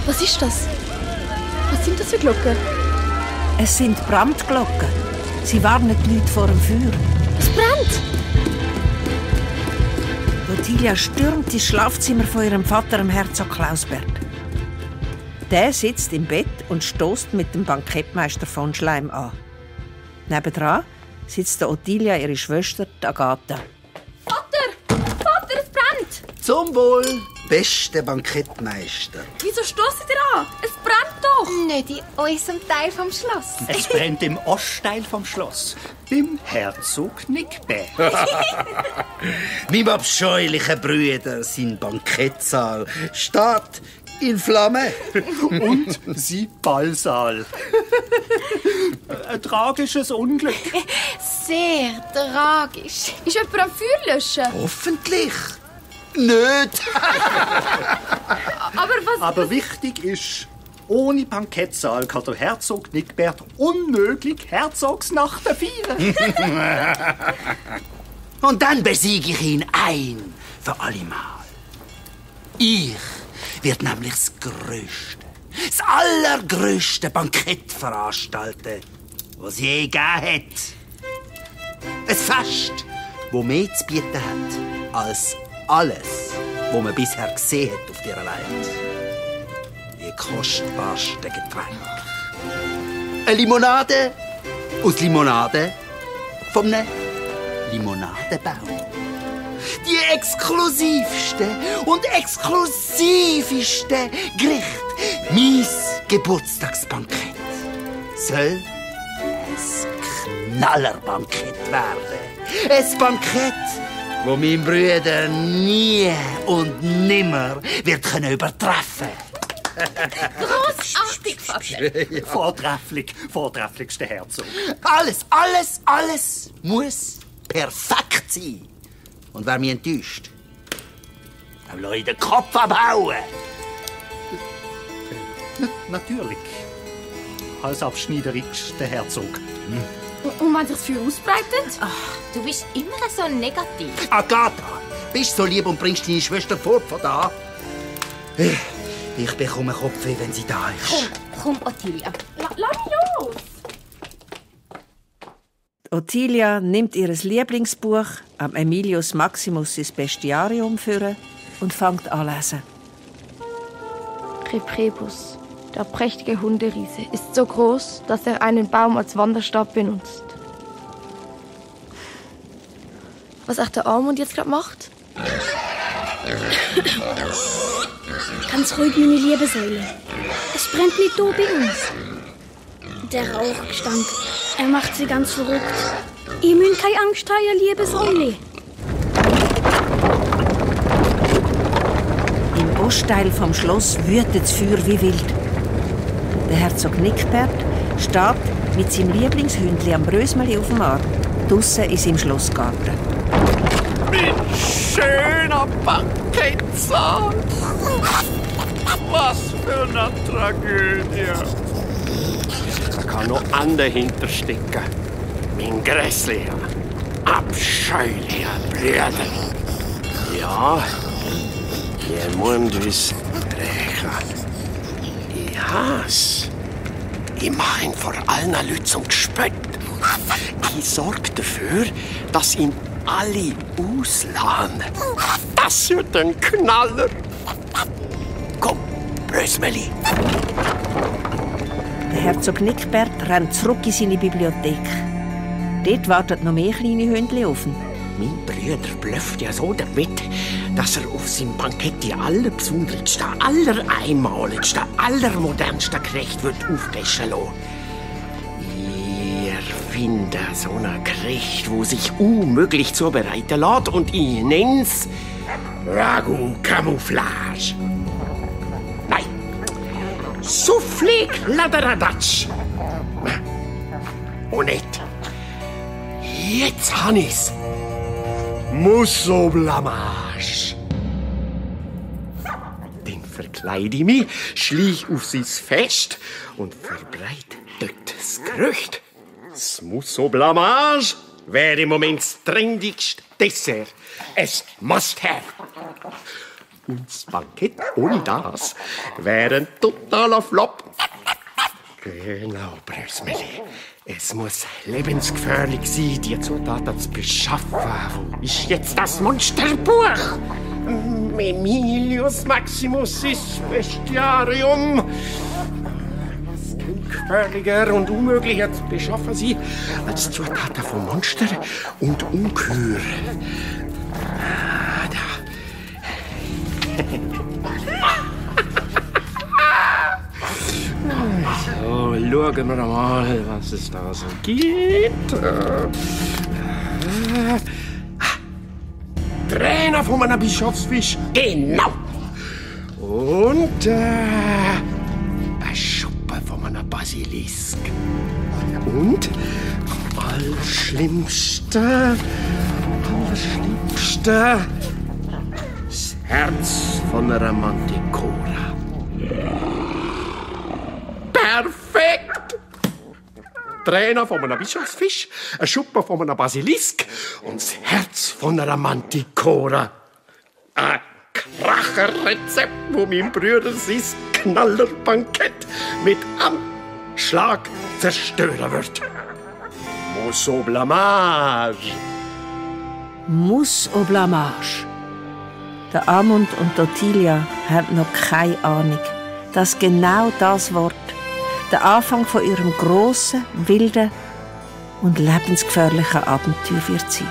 Was ist das? Was sind das für Glocken? Es sind Brandglocken. Sie warnen die Leute vor dem Feuer. Es brennt! Ottilia stürmt ins Schlafzimmer von ihrem Vater, dem Herzog Klausbert. Der sitzt im Bett und stößt mit dem Bankettmeister von Schleim an. Nebendran sitzt Ottilia ihre Schwester Agatha. Vater, es brennt! Zum Wohl, beste Bankettmeister. Wieso stoßen ihr an? Es brennt doch! Nicht in unserem Teil vom Schloss. Es brennt im Ostteil vom Schloss, beim Herzog Nickbert. Mein abscheulichen Brüder, sein Bankettsaal steht in Flammen. Und sein Ballsaal. Ein tragisches Unglück. Sehr tragisch. Ist jemand am Feuer löschen? Hoffentlich nicht. Aber wichtig ist, ohne Bankettsaal kann der Herzog Nickbert unmöglich Herzogsnacht feiern. Und dann besiege ich ihn ein für allemal. Ich wird nämlich das allergrößte Bankett veranstalten, was es je gegeben hat. Ein Fest, das mehr zu bieten hat als alles, was man bisher gesehen hat auf dieser Welt. Die kostbarsten Getränke. Eine Limonade aus Limonade von einem Limonadenbaum. Die exklusivste und exklusivste Gericht. Mein Geburtstagsbankett soll ein Knallerbankett werden. Ein Bankett, das mein Bruder nie und nimmer wird übertreffen. Grossartig, Vater! Vortrefflichster Herzog. Alles muss perfekt sein. Und wer mich enttäuscht, dem lasse ich den Kopf abhauen. Natürlich. Als abschneiderischster Herzog. Und wenn sich das Feuer ausbreitet? Du bist immer so negativ. Agatha, bist so lieb und bringst deine Schwester fort von da? Ich bekomme Kopfweh, wenn sie da ist. Komm, Ottilia. Lass mich los! Ottilia nimmt ihr Lieblingsbuch, am Aemilius Maximus ins Bestiarium führen und fängt an zu lesen. Reprebus, der prächtige Hunderiese, ist so groß, dass er einen Baum als Wanderstab benutzt. Was auch der Armund jetzt gerade macht? Ganz ruhig, meine liebe Säule. Es brennt nicht da bei uns. Der Rauchgestank, er macht sie ganz verrückt. Ihr müsst keine Angst haben, ihr liebe Säule. Im Ostteil vom Schloss wütet das Feuer wie wild. Der Herzog Nickbert steht mit seinem Lieblingshündli am Brösmeli auf dem Arm, draussen in seinem Schlossgarten. Mein schöner Bankettsaal. Was für eine Tragödie. Da kann noch an dahinter stecken. Mein grässlicher, abscheulicher Bruder. Ja, ihr müsst es rächen. Ich hasse. Ich mache ihn vor allen Leuten zum Gespött. Ich sorge dafür, dass ihn alle ausladen. Das wird ein Knaller. Komm, Brösmeli. Der Herzog Nickbert rennt zurück in seine Bibliothek. Dort warten noch mehr kleine Hündchen auf ihn. Mein Bruder blufft ja so damit, dass er auf seinem Bankett die allerbesonderste, allereinmaligste, allermodernste Gericht wird auftischen lassen. Ihr findet so ein Gericht, wo sich unmöglich zubereiten lässt, und ich nenn's Ragout Camouflage. Nein, Soufflé Kladderadatsch. Und nicht. Jetzt han ich's. Musso Blamage. Den verkleide ich mich, schlich auf sein Fest und verbreite dort das Gerücht. Das Musso Blamage wäre im Moment das trendigste Dessert. Es must have. Und das Bankett ohne das wäre ein totaler Flop. Genau, Brösmeli. Es muss lebensgefährlich sein, die Zutaten zu beschaffen. Wo ist jetzt das Monsterbuch? Memilius Maximus ist Bestiarium. Was kann gefährlicher und unmöglicher zu beschaffen sein als Zutaten von Monster und Unkur? So, schauen wir mal, was es da so gibt. Trainer von einem Bischofsfisch. Genau. Und ein Schuppen von einem Basilisk. Und Allerschlimmste, das Herz von einer Manticora. Perfekt! Trainer von einem Bischofsfisch, ein Schuppen von einem Basilisk und das Herz von einer Manticora. Ein Kracherrezept, wo mein Bruder sein Knallerbankett mit einem Schlag zerstören wird. Muss au blamage. Muss au blamage. Der Amund und Ottilia haben noch keine Ahnung, dass genau das Wort der Anfang von ihrem grossen, wilden und lebensgefährlichen Abenteuer wird sein.